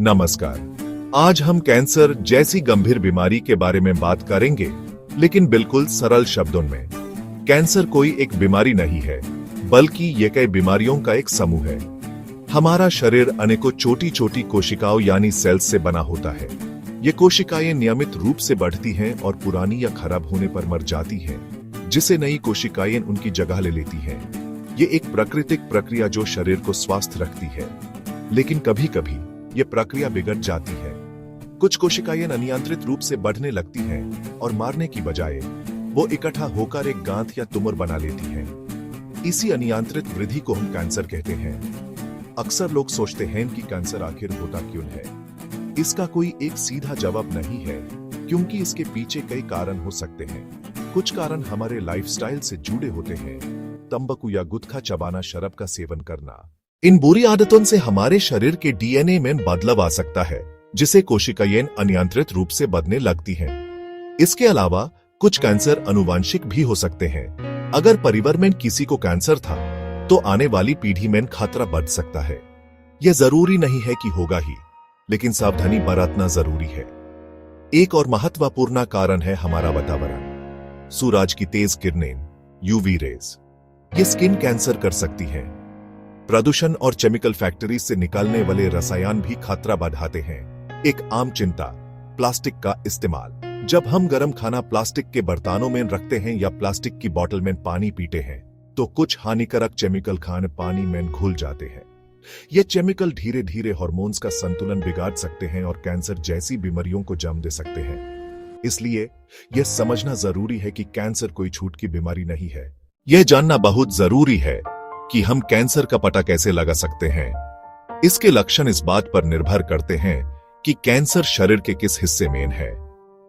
नमस्कार। आज हम कैंसर जैसी गंभीर बीमारी के बारे में बात करेंगे, लेकिन बिल्कुल सरल शब्दों में। कैंसर कोई एक बीमारी नहीं है, बल्कि ये कई बीमारियों का एक समूह है। हमारा शरीर अनेकों छोटी छोटी कोशिकाओं यानी सेल्स से बना होता है। ये कोशिकाएं नियमित रूप से बढ़ती हैं और पुरानी या खराब होने पर मर जाती हैं, जिसे नई कोशिकाएं उनकी जगह ले लेती हैं। ये एक प्राकृतिक प्रक्रिया जो शरीर को स्वस्थ रखती है, लेकिन कभी कभी ये प्रक्रिया बिगड़ जाती है। कुछ कोशिकाएं अनियंत्रित रूप से बढ़ने लगती हैं और मारने की बजाय वो इकट्ठा होकर एक गांठ या तुमर बना लेती हैं। इसी अनियंत्रित वृद्धि को हम कैंसर कहते हैं। अक्सर लोग सोचते हैं कि कैंसर आखिर होता क्यों है। इसका कोई एक सीधा जवाब नहीं है, क्योंकि इसके पीछे कई कारण हो सकते हैं। कुछ कारण हमारे लाइफस्टाइल से जुड़े होते हैं। तंबाकू या गुटखा चबाना, शराब का सेवन करना, इन बुरी आदतों से हमारे शरीर के डीएनए में बदलाव आ सकता है, जिसे कोशिकाएं अनियंत्रित रूप से बढ़ने लगती हैं। इसके अलावा कुछ कैंसर आनुवंशिक भी हो सकते हैं। अगर परिवार में किसी को कैंसर था, तो आने वाली पीढ़ी में खतरा बढ़ सकता है। यह जरूरी नहीं है कि होगा ही, लेकिन सावधानी बरतना जरूरी है। एक और महत्वपूर्ण कारण है हमारा वातावरण। सूरज की तेज किरणें, यूवी रेज, ये स्किन कैंसर कर सकती हैं। प्रदूषण और केमिकल फैक्ट्री से निकलने वाले रसायन भी खतरा बढ़ाते हैं। एक आम चिंता, प्लास्टिक का इस्तेमाल। जब हम गर्म खाना प्लास्टिक के बर्तनों में रखते हैं या प्लास्टिक की बोतल में पानी पीते हैं, तो कुछ हानिकारक केमिकल खाने पानी में घुल जाते हैं। ये केमिकल धीरे धीरे हार्मोन्स का संतुलन बिगाड़ सकते हैं और कैंसर जैसी बीमारियों को जन्म दे सकते हैं। इसलिए यह समझना जरूरी है कि कैंसर कोई छूट की बीमारी नहीं है। यह जानना बहुत जरूरी है कि हम कैंसर का पता कैसे लगा सकते हैं। इसके लक्षण इस बात पर निर्भर करते हैं कि कैंसर शरीर के किस हिस्से में है।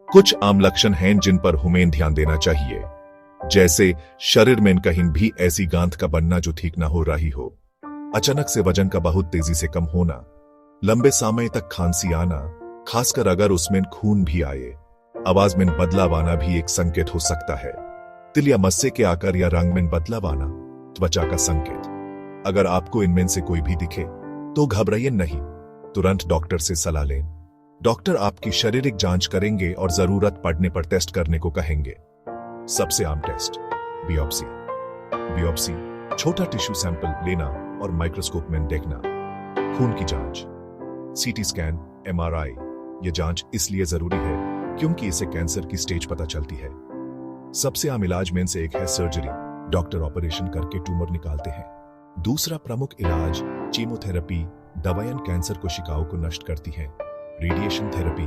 कुछ आम लक्षण हैं जिन पर हमें ध्यान देना चाहिए, जैसे शरीर में कहीं भी ऐसी गांठ का बनना जो ठीक ना हो रही हो, अचानक से वजन का बहुत तेजी से कम होना, लंबे समय तक खांसी आना, खासकर अगर उसमें खून भी आए, आवाज में बदलाव आना भी एक संकेत हो सकता है। तिल या मस्से के आकार या रंग में बदलाव आना, त्वचा का संकेत। अगर आपको इनमें से कोई भी दिखे तो घबराइए नहीं, तुरंत डॉक्टर से सलाह लें। डॉक्टर आपकी शारीरिक जांच करेंगे और जरूरत पड़ने पर टेस्ट करने को कहेंगे। सबसे आम टेस्ट बियोप्सी। बियोप्सी छोटा टिश्यू सैंपल लेना और माइक्रोस्कोप में देखना। खून की जांच, सीटी स्कैन, एमआरआई। यह जांच इसलिए जरूरी है क्योंकि इसे कैंसर की स्टेज पता चलती है। सबसे आम इलाज में से एक है सर्जरी। डॉक्टर ऑपरेशन करके ट्यूमर निकालते हैं। दूसरा प्रमुख इलाज कीमोथेरेपी। दवाएं कैंसर कोशिकाओं को नष्ट करती हैं। रेडिएशन थेरेपी,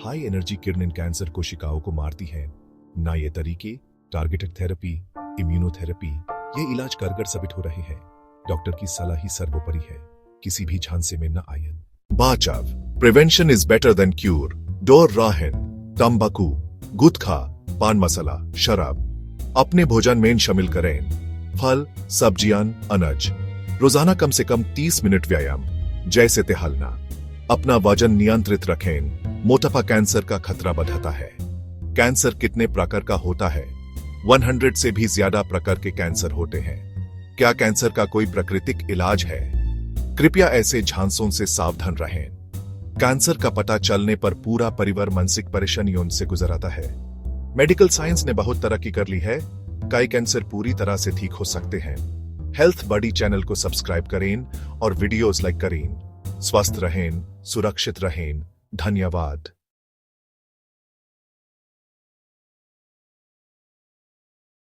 हाई एनर्जी किरणें कैंसर कोशिकाओं को मारती हैं। ना ये तरीके, टारगेटेड थेरेपी, इम्यूनोथेरेपी, ये इलाज कारगर साबित हो रहे हैं। डॉक्टर की सलाह ही सर्वोपरि है, किसी भी झांसे में न आए। बचाव, prevention is better than cure. दूर रहें तंबाकू, गुटखा, पान मसाला, शराब अपने भोजन में शामिल करें। फल, सब्जियां, अनाज। रोजाना कम से कम 30 मिनट व्यायाम, जैसे टहलना। अपना वजन नियंत्रित रखें। मोटापा कैंसर का खतरा बढ़ाता है। कैंसर कितने प्रकार का होता है? 100 से भी ज्यादा प्रकार के कैंसर होते हैं। क्या कैंसर का कोई प्राकृतिक इलाज है? कृपया ऐसे झांसों से सावधान रहें। कैंसर का पता चलने पर पूरा परिवार मानसिक परेशानियों से गुजरता है। मेडिकल साइंस ने बहुत तरक्की कर ली है। कई कैंसर पूरी तरह से ठीक हो सकते हैं। हेल्थ बडी चैनल को सब्सक्राइब करें और वीडियोस लाइक करें। स्वस्थ रहें, सुरक्षित रहें। धन्यवाद।